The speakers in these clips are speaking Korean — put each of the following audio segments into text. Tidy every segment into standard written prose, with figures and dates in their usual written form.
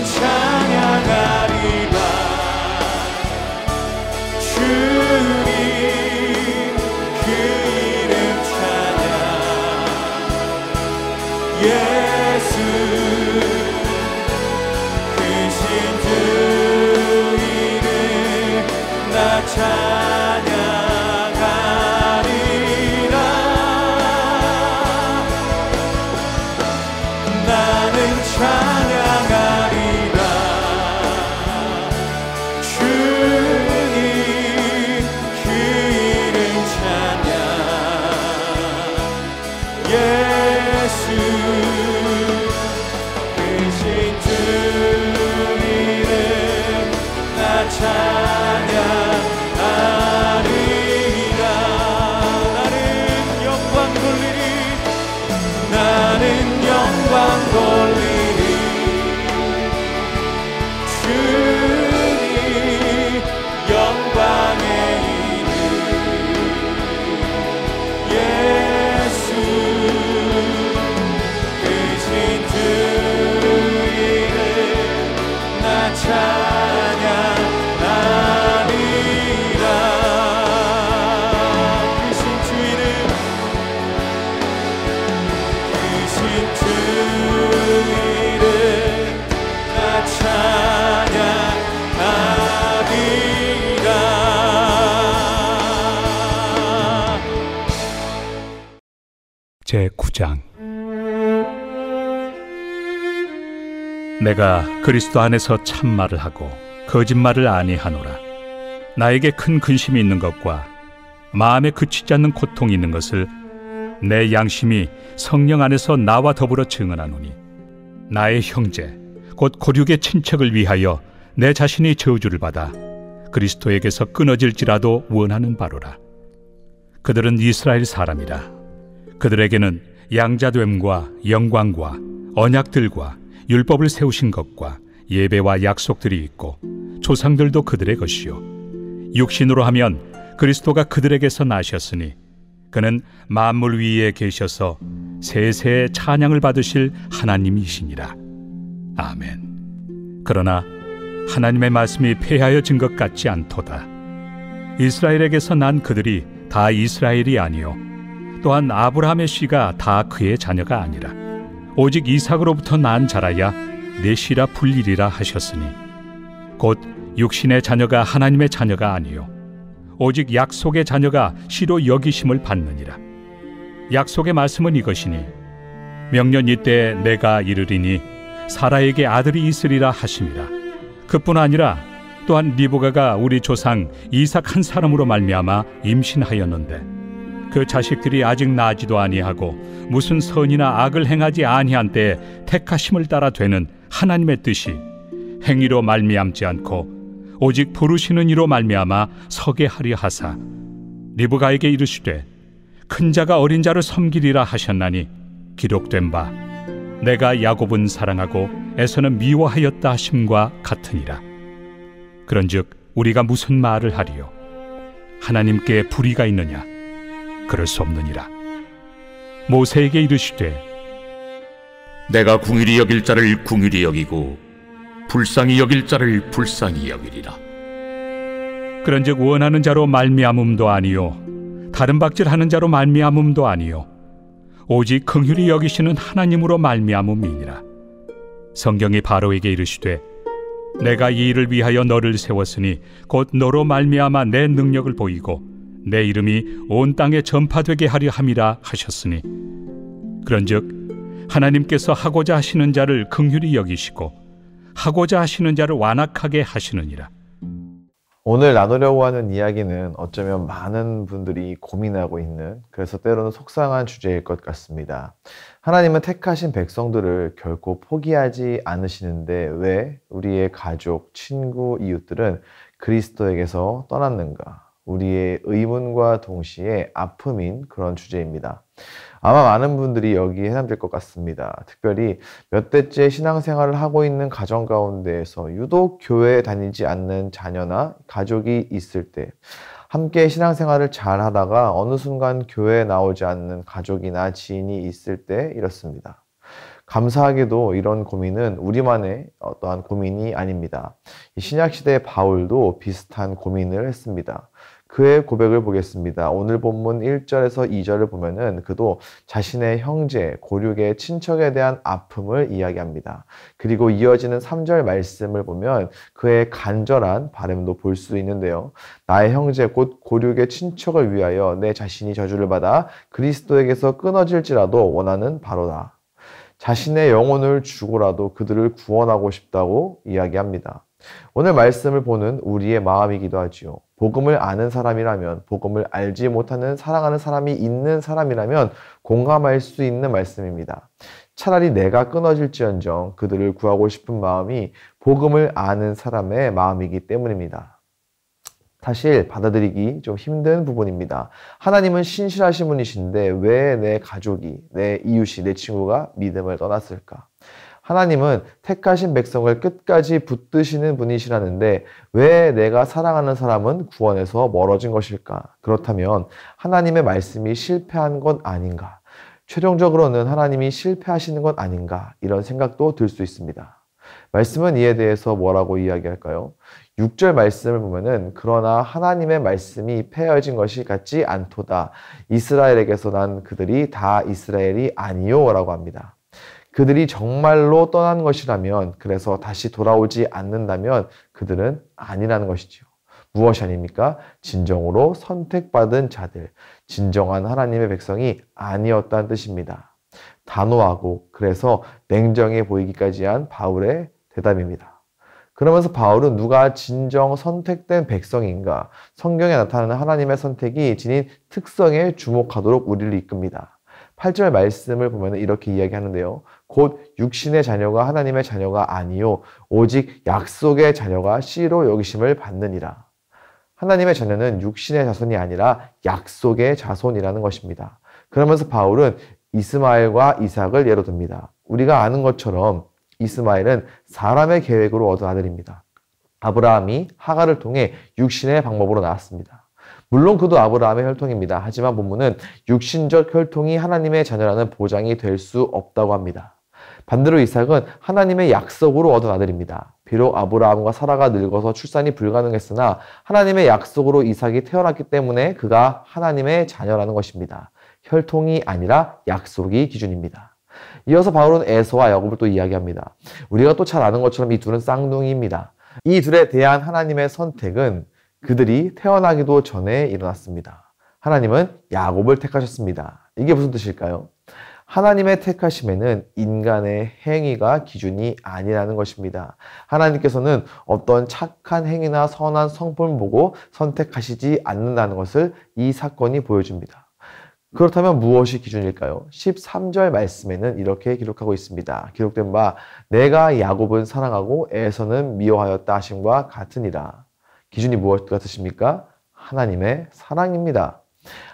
찬양하리라. 주님 그 이름 찬양. 예수 크신 주 이름 나 찬양하리라. 나는 찬양하리라. 주님 그 이름 찬양. 예수 크신 주 이름 나 찬양하리라. 나는 영광 돌리리. 나는 영광 돌리리. 주님 영광의 이름. 예수 크신 주 이름 나 찬양하리라. 크신 주 이름 크신 주 이름 나 찬양하리라. 제9장. 내가 그리스도 안에서 참말을 하고 거짓말을 아니하노라. 나에게 큰 근심이 있는 것과 마음에 그치지 않는 고통이 있는 것을 내 양심이 성령 안에서 나와 더불어 증언하노니, 나의 형제 곧 고륙의 친척을 위하여 내 자신이 저주를 받아 그리스도에게서 끊어질지라도 원하는 바로라. 그들은 이스라엘 사람이라. 그들에게는 양자됨과 영광과 언약들과 율법을 세우신 것과 예배와 약속들이 있고 조상들도 그들의 것이요, 육신으로 하면 그리스도가 그들에게서 나셨으니 그는 만물 위에 계셔서 세세의 찬양을 받으실 하나님이시니라. 아멘. 그러나 하나님의 말씀이 폐하여진 것 같지 않도다. 이스라엘에게서 난 그들이 다 이스라엘이 아니요, 또한 아브라함의 씨가 다 그의 자녀가 아니라 오직 이삭으로부터 난 자라야 내 씨라 불리리라 하셨으니, 곧 육신의 자녀가 하나님의 자녀가 아니요 오직 약속의 자녀가 씨로 여기심을 받느니라. 약속의 말씀은 이것이니, 명년 이때에 내가 이르리니 사라에게 아들이 있으리라 하심이라. 그뿐 아니라 또한 리브가가 우리 조상 이삭 한 사람으로 말미암아 임신하였는데 그 자식들이 아직 나지도 아니하고 무슨 선이나 악을 행하지 아니한 때에 택하심을 따라 되는 하나님의 뜻이 행위로 말미암지 않고 오직 부르시는 이로 말미암아 서게 하려 하사, 리브가에게 이르시되 큰 자가 어린 자를 섬기리라 하셨나니 기록된 바 내가 야곱은 사랑하고 에서는 미워하였다 하심과 같으니라. 그런즉 우리가 무슨 말을 하리요? 하나님께 불의가 있느냐? 그럴 수 없느니라. 모세에게 이르시되 내가 궁휼히 여길 자를 궁휼히 여기고 불쌍히 여길 자를 불쌍히 여기리라. 그런즉 원하는 자로 말미암음도 아니요 다른 박질하는 자로 말미암음도 아니요 오직 긍휼히 여기시는 하나님으로 말미암음이니라. 성경이 바로에게 이르시되 내가 이 일을 위하여 너를 세웠으니 곧 너로 말미암아 내 능력을 보이고 내 이름이 온 땅에 전파되게 하려 함이라 하셨으니, 그런즉 하나님께서 하고자 하시는 자를 긍휼히 여기시고 하고자 하시는 자를 완악하게 하시느니라. 오늘 나누려고 하는 이야기는 어쩌면 많은 분들이 고민하고 있는, 그래서 때로는 속상한 주제일 것 같습니다. 하나님은 택하신 백성들을 결코 포기하지 않으시는데 왜 우리의 가족, 친구, 이웃들은 그리스도에게서 떠났는가? 우리의 의문과 동시에 아픔인 그런 주제입니다. 아마 많은 분들이 여기에 해당될 것 같습니다. 특별히 몇 대째 신앙생활을 하고 있는 가정 가운데에서 유독 교회에 다니지 않는 자녀나 가족이 있을 때, 함께 신앙생활을 잘 하다가 어느 순간 교회에 나오지 않는 가족이나 지인이 있을 때 이렇습니다. 감사하게도 이런 고민은 우리만의 어떠한 고민이 아닙니다. 이 신약시대의 바울도 비슷한 고민을 했습니다. 그의 고백을 보겠습니다. 오늘 본문 1절에서 2절을 보면은 그도 자신의 형제, 고륙의 친척에 대한 아픔을 이야기합니다. 그리고 이어지는 3절 말씀을 보면 그의 간절한 바람도 볼 수 있는데요. 나의 형제 곧 고륙의 친척을 위하여 내 자신이 저주를 받아 그리스도에게서 끊어질지라도 원하는 바로다. 자신의 영혼을 주고라도 그들을 구원하고 싶다고 이야기합니다. 오늘 말씀을 보는 우리의 마음이기도 하지요. 복음을 아는 사람이라면, 복음을 알지 못하는 사랑하는 사람이 있는 사람이라면 공감할 수 있는 말씀입니다. 차라리 내가 끊어질지언정 그들을 구하고 싶은 마음이 복음을 아는 사람의 마음이기 때문입니다. 사실 받아들이기 좀 힘든 부분입니다. 하나님은 신실하신 분이신데 왜 내 가족이, 내 이웃이, 내 친구가 믿음을 떠났을까? 하나님은 택하신 백성을 끝까지 붙드시는 분이시라는데 왜 내가 사랑하는 사람은 구원에서 멀어진 것일까? 그렇다면 하나님의 말씀이 실패한 건 아닌가? 최종적으로는 하나님이 실패하시는 건 아닌가? 이런 생각도 들 수 있습니다. 말씀은 이에 대해서 뭐라고 이야기할까요? 6절 말씀을 보면은 그러나 하나님의 말씀이 폐허진 것이 같지 않도다. 이스라엘에게서 난 그들이 다 이스라엘이 아니요 라고 합니다. 그들이 정말로 떠난 것이라면, 그래서 다시 돌아오지 않는다면 그들은 아니라는 것이지요. 무엇이 아닙니까? 진정으로 선택받은 자들, 진정한 하나님의 백성이 아니었다는 뜻입니다. 단호하고 그래서 냉정해 보이기까지 한 바울의 대답입니다. 그러면서 바울은 누가 진정 선택된 백성인가, 성경에 나타나는 하나님의 선택이 지닌 특성에 주목하도록 우리를 이끕니다. 8절 말씀을 보면 이렇게 이야기하는데요. 곧 육신의 자녀가 하나님의 자녀가 아니요 오직 약속의 자녀가 씨로 여기심을 받느니라. 하나님의 자녀는 육신의 자손이 아니라 약속의 자손이라는 것입니다. 그러면서 바울은 이스마엘과 이삭을 예로 듭니다. 우리가 아는 것처럼 이스마엘은 사람의 계획으로 얻은 아들입니다. 아브라함이 하갈을 통해 육신의 방법으로 낳았습니다. 물론 그도 아브라함의 혈통입니다. 하지만 본문은 육신적 혈통이 하나님의 자녀라는 보장이 될 수 없다고 합니다. 반대로 이삭은 하나님의 약속으로 얻은 아들입니다. 비록 아브라함과 사라가 늙어서 출산이 불가능했으나 하나님의 약속으로 이삭이 태어났기 때문에 그가 하나님의 자녀라는 것입니다. 혈통이 아니라 약속이 기준입니다. 이어서 바울은 에서와 야곱을 또 이야기합니다. 우리가 또 잘 아는 것처럼 이 둘은 쌍둥이입니다. 이 둘에 대한 하나님의 선택은 그들이 태어나기도 전에 일어났습니다. 하나님은 야곱을 택하셨습니다. 이게 무슨 뜻일까요? 하나님의 택하심에는 인간의 행위가 기준이 아니라는 것입니다. 하나님께서는 어떤 착한 행위나 선한 성품을 보고 선택하시지 않는다는 것을 이 사건이 보여줍니다. 그렇다면 무엇이 기준일까요? 13절 말씀에는 이렇게 기록하고 있습니다. 기록된 바 내가 야곱은 사랑하고 에서는 미워하였다 하심과 같으니라. 기준이 무엇 같으십니까? 하나님의 사랑입니다.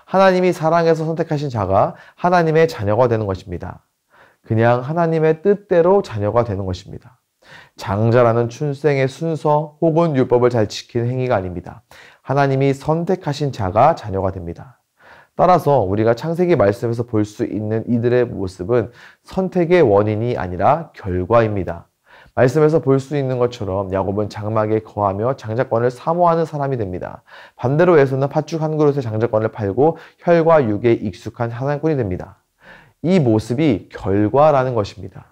하나님이 사랑해서 선택하신 자가 하나님의 자녀가 되는 것입니다. 그냥 하나님의 뜻대로 자녀가 되는 것입니다. 장자라는 출생의 순서 혹은 율법을 잘 지키는 행위가 아닙니다. 하나님이 선택하신 자가 자녀가 됩니다. 따라서 우리가 창세기 말씀에서 볼 수 있는 이들의 모습은 선택의 원인이 아니라 결과입니다. 말씀에서 볼 수 있는 것처럼 야곱은 장막에 거하며 장자권을 사모하는 사람이 됩니다. 반대로 에서는 팥죽 한 그릇의 장자권을 팔고 혈과 육에 익숙한 사냥꾼이 됩니다. 이 모습이 결과라는 것입니다.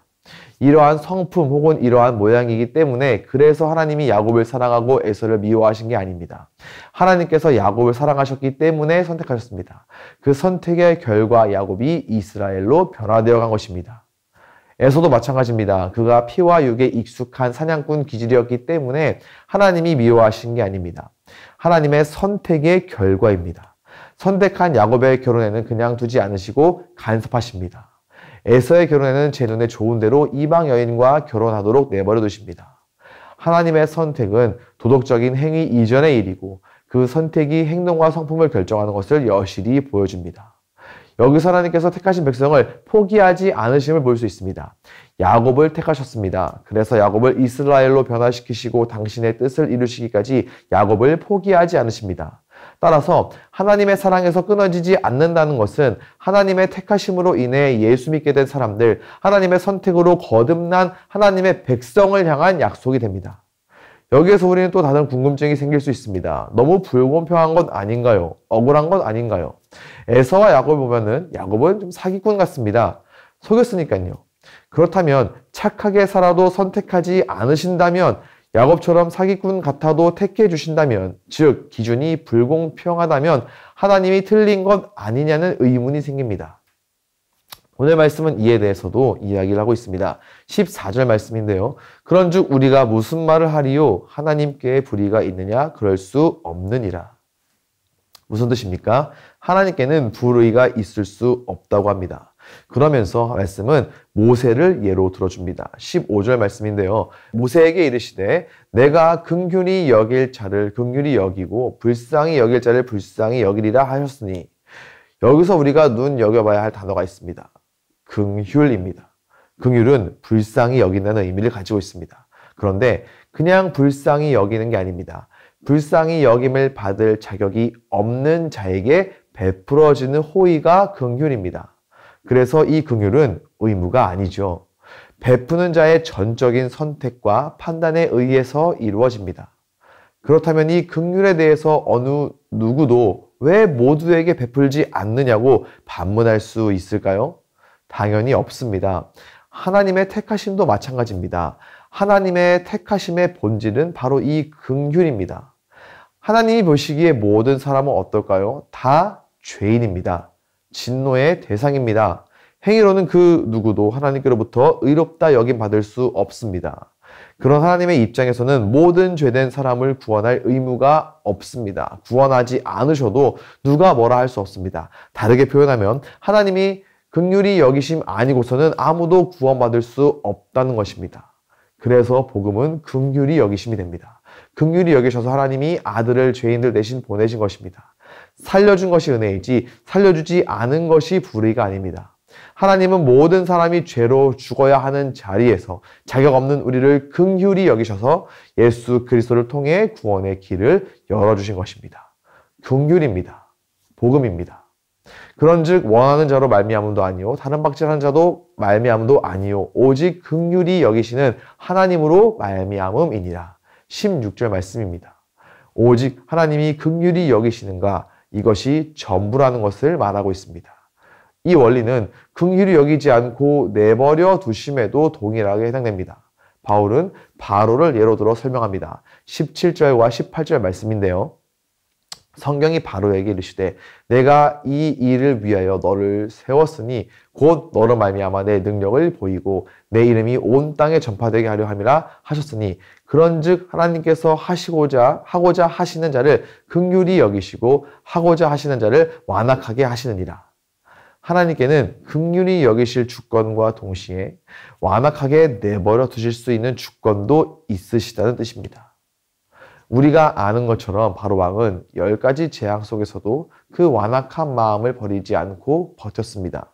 이러한 성품 혹은 이러한 모양이기 때문에 그래서 하나님이 야곱을 사랑하고 에서를 미워하신 게 아닙니다. 하나님께서 야곱을 사랑하셨기 때문에 선택하셨습니다. 그 선택의 결과 야곱이 이스라엘로 변화되어 간 것입니다. 에서도 마찬가지입니다. 그가 피와 육에 익숙한 사냥꾼 기질이었기 때문에 하나님이 미워하신 게 아닙니다. 하나님의 선택의 결과입니다. 선택한 야곱의 결혼에는 그냥 두지 않으시고 간섭하십니다. 에서의 결혼에는 제 눈에 좋은 대로 이방 여인과 결혼하도록 내버려 두십니다. 하나님의 선택은 도덕적인 행위 이전의 일이고 그 선택이 행동과 성품을 결정하는 것을 여실히 보여줍니다. 여기서 하나님께서 택하신 백성을 포기하지 않으심을 볼 수 있습니다. 야곱을 택하셨습니다. 그래서 야곱을 이스라엘로 변화시키시고 당신의 뜻을 이루시기까지 야곱을 포기하지 않으십니다. 따라서 하나님의 사랑에서 끊어지지 않는다는 것은 하나님의 택하심으로 인해 예수 믿게 된 사람들, 하나님의 선택으로 거듭난 하나님의 백성을 향한 약속이 됩니다. 여기에서 우리는 또 다른 궁금증이 생길 수 있습니다. 너무 불공평한 건 아닌가요? 억울한 건 아닌가요? 에서와 야곱을 보면은 야곱은 좀 사기꾼 같습니다. 속였으니까요. 그렇다면 착하게 살아도 선택하지 않으신다면, 야곱처럼 사기꾼 같아도 택해 주신다면, 즉 기준이 불공평하다면 하나님이 틀린 것 아니냐는 의문이 생깁니다. 오늘 말씀은 이에 대해서도 이야기를 하고 있습니다. 14절 말씀인데요. 그런즉 우리가 무슨 말을 하리요? 하나님께 불의가 있느냐? 그럴 수 없느니라. 무슨 뜻입니까? 하나님께는 불의가 있을 수 없다고 합니다. 그러면서 말씀은 모세를 예로 들어줍니다. 15절 말씀인데요. 모세에게 이르시되 내가 긍휼히 여길 자를 긍휼히 여기고 불쌍히 여길 자를 불쌍히 여기리라 하셨으니, 여기서 우리가 눈여겨봐야 할 단어가 있습니다. 긍휼입니다. 긍휼은 불쌍히 여긴다는 의미를 가지고 있습니다. 그런데 그냥 불쌍히 여기는 게 아닙니다. 불쌍히 여김을 받을 자격이 없는 자에게 베풀어지는 호의가 긍휼입니다. 그래서 이 긍휼은 의무가 아니죠. 베푸는 자의 전적인 선택과 판단에 의해서 이루어집니다. 그렇다면 이 긍휼에 대해서 어느 누구도 왜 모두에게 베풀지 않느냐고 반문할 수 있을까요? 당연히 없습니다. 하나님의 택하심도 마찬가지입니다. 하나님의 택하심의 본질은 바로 이 긍휼입니다. 하나님이 보시기에 모든 사람은 어떨까요? 다 죄인입니다. 진노의 대상입니다. 행위로는 그 누구도 하나님께로부터 의롭다 여김 받을 수 없습니다. 그런 하나님의 입장에서는 모든 죄된 사람을 구원할 의무가 없습니다. 구원하지 않으셔도 누가 뭐라 할 수 없습니다. 다르게 표현하면 하나님이 긍휼히 여기심 아니고서는 아무도 구원받을 수 없다는 것입니다. 그래서 복음은 긍휼히 여기심이 됩니다. 긍휼히 여기셔서 하나님이 아들을 죄인들 대신 보내신 것입니다. 살려준 것이 은혜이지 살려주지 않은 것이 불의가 아닙니다. 하나님은 모든 사람이 죄로 죽어야 하는 자리에서 자격 없는 우리를 긍휼히 여기셔서 예수 그리스도를 통해 구원의 길을 열어주신 것입니다. 긍휼입니다. 복음입니다. 그런즉 원하는 자로 말미암음도 아니요 다른 박질하는 자도 말미암음도 아니요 오직 긍휼히 여기시는 하나님으로 말미암음이니라. 16절 말씀입니다. 오직 하나님이 긍휼히 여기시는가, 이것이 전부라는 것을 말하고 있습니다. 이 원리는 긍휼히 여기지 않고 내버려 두심에도 동일하게 해당됩니다. 바울은 바로를 예로 들어 설명합니다. 17절과 18절 말씀인데요. 성경이 바로에게 이르시되 내가 이 일을 위하여 너를 세웠으니 곧 너로 말미암아 내 능력을 보이고 내 이름이 온 땅에 전파되게 하려 함이라 하셨으니, 그런즉 하나님께서 하고자 하시는 자를 긍휼히 여기시고 하고자 하시는 자를 완악하게 하시느니라. 하나님께는 긍휼히 여기실 주권과 동시에 완악하게 내버려 두실 수 있는 주권도 있으시다는 뜻입니다. 우리가 아는 것처럼 바로 왕은 10가지 재앙 속에서도 그 완악한 마음을 버리지 않고 버텼습니다.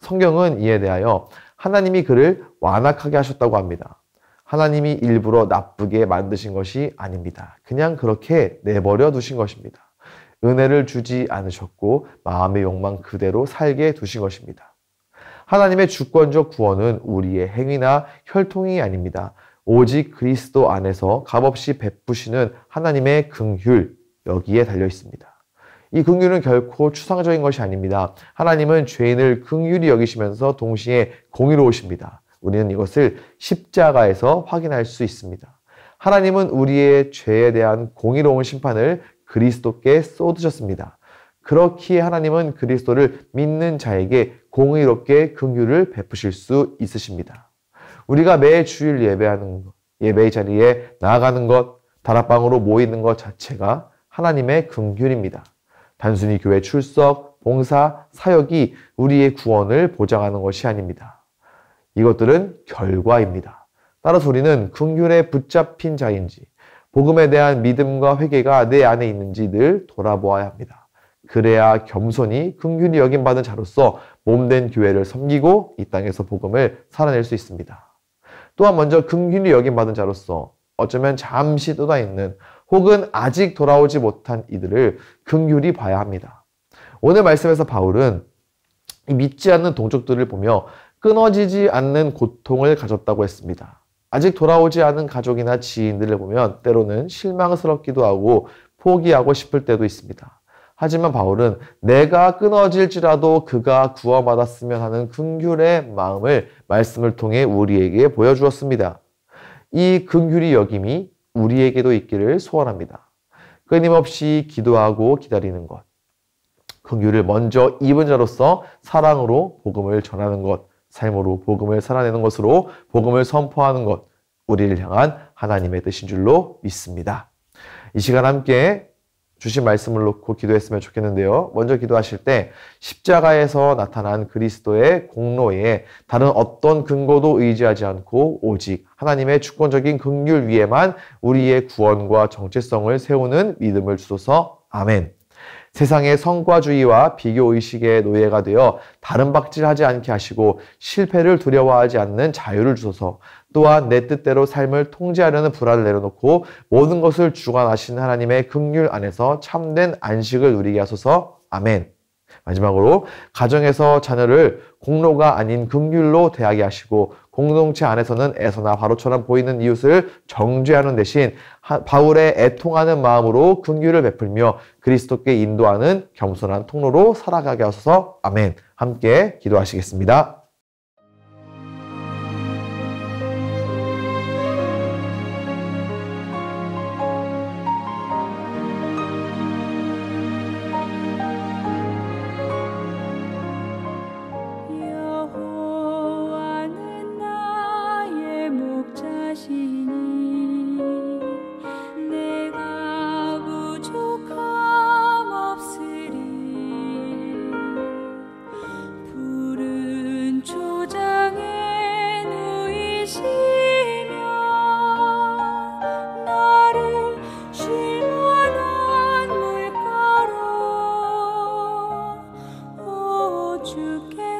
성경은 이에 대하여 하나님이 그를 완악하게 하셨다고 합니다. 하나님이 일부러 나쁘게 만드신 것이 아닙니다. 그냥 그렇게 내버려 두신 것입니다. 은혜를 주지 않으셨고 마음의 욕망 그대로 살게 두신 것입니다. 하나님의 주권적 구원은 우리의 행위나 혈통이 아닙니다. 오직 그리스도 안에서 값없이 베푸시는 하나님의 긍휼, 여기에 달려 있습니다. 이 긍휼은 결코 추상적인 것이 아닙니다. 하나님은 죄인을 긍휼히 여기시면서 동시에 공의로우십니다. 우리는 이것을 십자가에서 확인할 수 있습니다. 하나님은 우리의 죄에 대한 공의로운 심판을 그리스도께 쏟으셨습니다. 그렇기에 하나님은 그리스도를 믿는 자에게 공의롭게 긍휼을 베푸실 수 있으십니다. 우리가 매 주일 예배하는 것, 예배의 자리에 나아가는 것, 다락방으로 모이는 것 자체가 하나님의 긍휼입니다. 단순히 교회 출석, 봉사, 사역이 우리의 구원을 보장하는 것이 아닙니다. 이것들은 결과입니다. 따라서 우리는 긍휼에 붙잡힌 자인지, 복음에 대한 믿음과 회개가 내 안에 있는지 늘 돌아보아야 합니다. 그래야 겸손히 긍휼히 여김받은 자로서 몸된 교회를 섬기고 이 땅에서 복음을 살아낼 수 있습니다. 또한 먼저 긍휼히 여김받은 자로서 어쩌면 잠시 쏟아있는 혹은 아직 돌아오지 못한 이들을 긍휼히 봐야 합니다. 오늘 말씀에서 바울은 이 믿지 않는 동족들을 보며 끊어지지 않는 고통을 가졌다고 했습니다. 아직 돌아오지 않은 가족이나 지인들을 보면 때로는 실망스럽기도 하고 포기하고 싶을 때도 있습니다. 하지만 바울은 내가 끊어질지라도 그가 구원받았으면 하는 긍휼의 마음을 말씀을 통해 우리에게 보여주었습니다. 이 긍휼히 여김이 우리에게도 있기를 소원합니다. 끊임없이 기도하고 기다리는 것, 긍휼을 먼저 입은 자로서 사랑으로 복음을 전하는 것, 삶으로 복음을 살아내는 것으로 복음을 선포하는 것, 우리를 향한 하나님의 뜻인 줄로 믿습니다. 이 시간 함께 주신 말씀을 놓고 기도했으면 좋겠는데요. 먼저 기도하실 때 십자가에서 나타난 그리스도의 공로에 다른 어떤 근거도 의지하지 않고 오직 하나님의 주권적인 긍휼 위에만 우리의 구원과 정체성을 세우는 믿음을 주소서. 아멘. 세상의 성과주의와 비교의식의 노예가 되어 다른 박질하지 않게 하시고 실패를 두려워하지 않는 자유를 주소서. 또한 내 뜻대로 삶을 통제하려는 불안을 내려놓고 모든 것을 주관하신 하나님의 긍휼 안에서 참된 안식을 누리게 하소서. 아멘. 마지막으로 가정에서 자녀를 공로가 아닌 긍휼로 대하게 하시고 공동체 안에서는 에서나 바로처럼 보이는 이웃을 정죄하는 대신 바울의 애통하는 마음으로 긍휼을 베풀며 그리스도께 인도하는 겸손한 통로로 살아가게 하소서. 아멘. 함께 기도하시겠습니다. 주께